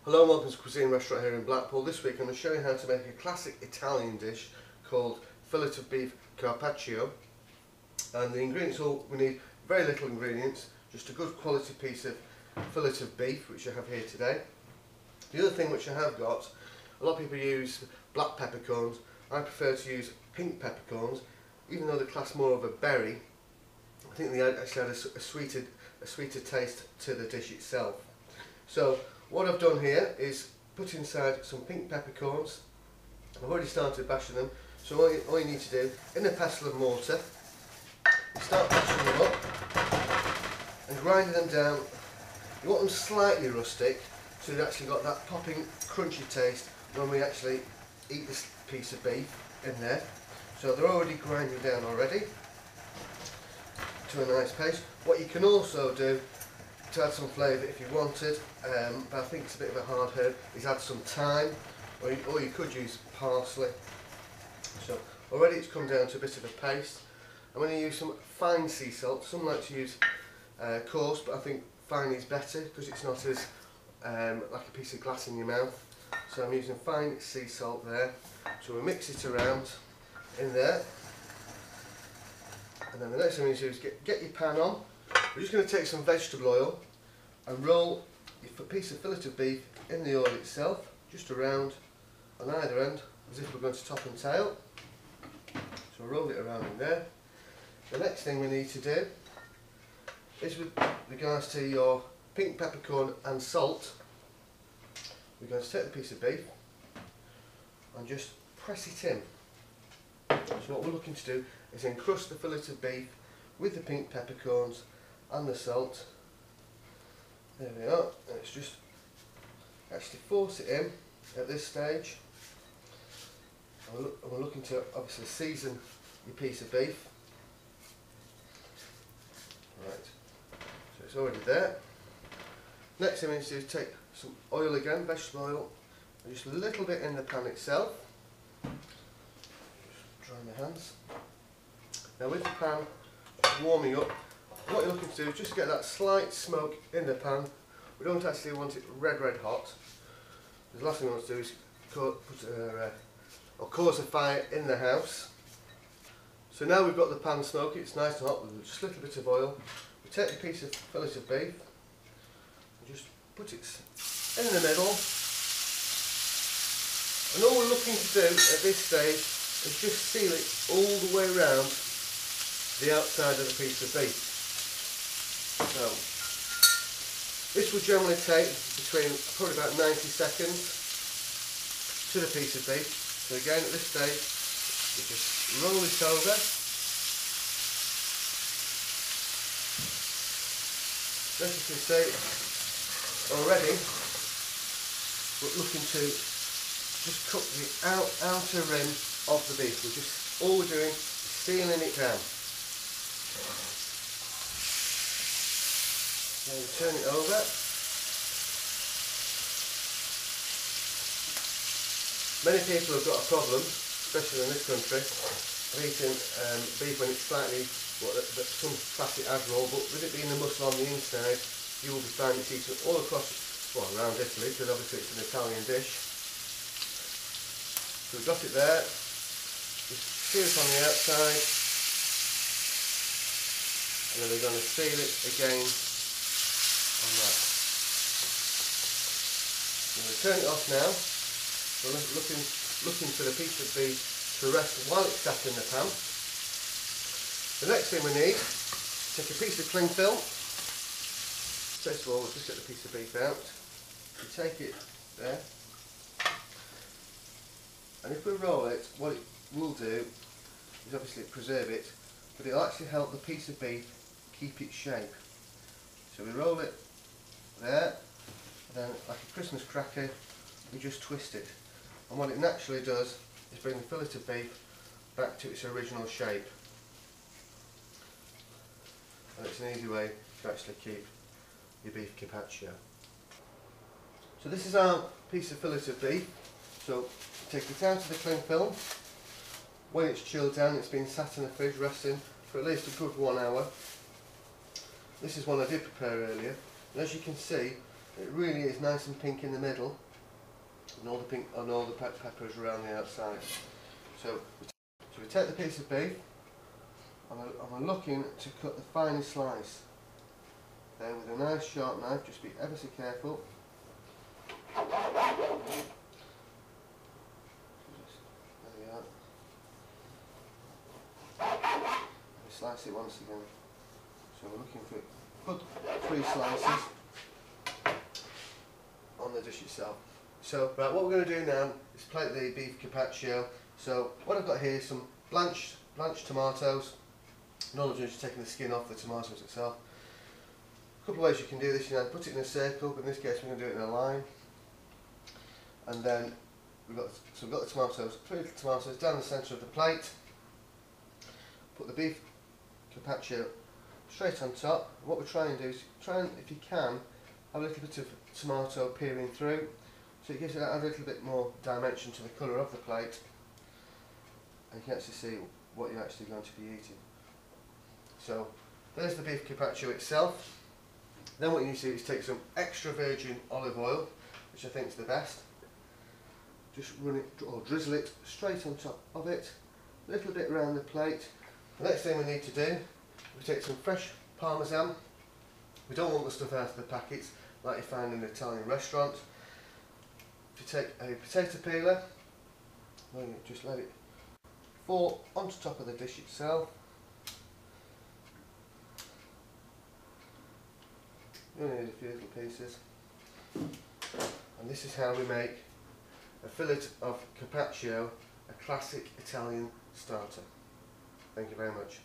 Hello and welcome to Kwizeen Restaurant here in Blackpool. This week I'm going to show you how to make a classic Italian dish called fillet of beef carpaccio. And the ingredients, we need very little ingredients, just a good quality piece of fillet of beef, which I have here today. The other thing which I have got, a lot of people use black peppercorns. I prefer to use pink peppercorns, even though they're classed more of a berry. I think they actually add a sweeter taste to the dish itself. So what I've done here is put inside some pink peppercorns. I've already started bashing them, so all you need to do, in a pestle of mortar, start bashing them up and grinding them down. You want them slightly rustic, so you've actually got that popping crunchy taste when we actually eat this piece of beef in there. So they're already grinding down already to a nice paste. What you can also do to add some flavour if you wanted, but I think it's a bit of a hard herb, is add some thyme, or you could use parsley. So already it's come down to a bit of a paste. I'm going to use some fine sea salt. Some like to use coarse, but I think fine is better because it's not as like a piece of glass in your mouth. So I'm using fine sea salt there. So we mix it around in there, and then the next thing we need to do is get your pan on. We're just going to take some vegetable oil and roll your piece of fillet of beef in the oil itself, just around on either end, as if we're going to top and tail. So roll it around in there. The next thing we need to do is, with regards to your pink peppercorn and salt, we're going to take the piece of beef and just press it in. So what we're looking to do is encrust the fillet of beef with the pink peppercorns and the salt. There we are. And it's just actually force it in at this stage. And we're looking to obviously season your piece of beef. Right. So it's already there. Next thing we need to do is take some oil again, vegetable oil, and just a little bit in the pan itself. Just dry my hands. Now with the pan warming up, what you're looking to do is just get that slight smoke in the pan. We don't actually want it red hot. The last thing we want to do is cause a fire in the house. So now we've got the pan smoky, it's nice and hot with just a little bit of oil. We take a piece of fillet of beef and just put it in the middle. And all we're looking to do at this stage is just seal it all the way around the outside of the piece of beef. So this will generally take between probably about 90 seconds to the piece of beef. So again, at this stage, we just roll this over. As you can see, already we're looking to just cook the outer rim of the beef. All we're doing is sealing it down. Then we turn it over. Many people have got a problem, especially in this country, of eating beef when it's slightly, some class it as raw, but with it being the muscle on the inside, you will be finding it's eaten all across, well, around Italy, because obviously it's an Italian dish. So we've got it there, just seal it on the outside, and then we're going to seal it again on that. I'm going to turn it off now. We're looking for the piece of beef to rest while it's sat in the pan. The next thing we need, take a piece of cling film. First of all, we'll just get the piece of beef out. We take it there, and if we roll it, what it will do is obviously preserve it, but it'll actually help the piece of beef keep its shape. So we roll it there, and then like a Christmas cracker, we just twist it. And what it naturally does is bring the fillet of beef back to its original shape. And it's an easy way to actually keep your beef carpaccio. So this is our piece of fillet of beef. So take it out of the cling film. When it's chilled down, it's been sat in the fridge resting for at least a good 1 hour. This is one I did prepare earlier, and as you can see, It really is nice and pink in the middle, and all the pink and all the peppers around the outside. So we take the piece of beef, and I'm looking to cut the finest slice. There with a nice sharp knife, just be ever so careful. There we are. Slice it once again. So we're looking for good 3 slices on the dish itself. So right, what we're going to do now is plate the beef carpaccio. So what I've got here is some blanched tomatoes. And all I'm doing is just taking the skin off the tomatoes itself. A couple of ways you can do this. You know, put it in a circle, but in this case we're going to do it in a line. And then we've got the tomatoes, 3 little tomatoes down the centre of the plate. Put the beef carpaccio straight on top. And what we're trying to do is try and, if you can, have a little bit of tomato peering through, so it gives it a little bit more dimension to the colour of the plate, and you can actually see what you're actually going to be eating. So there's the beef carpaccio itself. Then what you need to do is take some extra virgin olive oil, which I think is the best. Just run it or drizzle it straight on top of it, a little bit around the plate. The next thing we need to do, we take some fresh parmesan. We don't want the stuff out of the packets like you find in an Italian restaurant. If you take a potato peeler, just let it fall onto top of the dish itself. You only need a few little pieces. And this is how we make a fillet of carpaccio, a classic Italian starter. Thank you very much.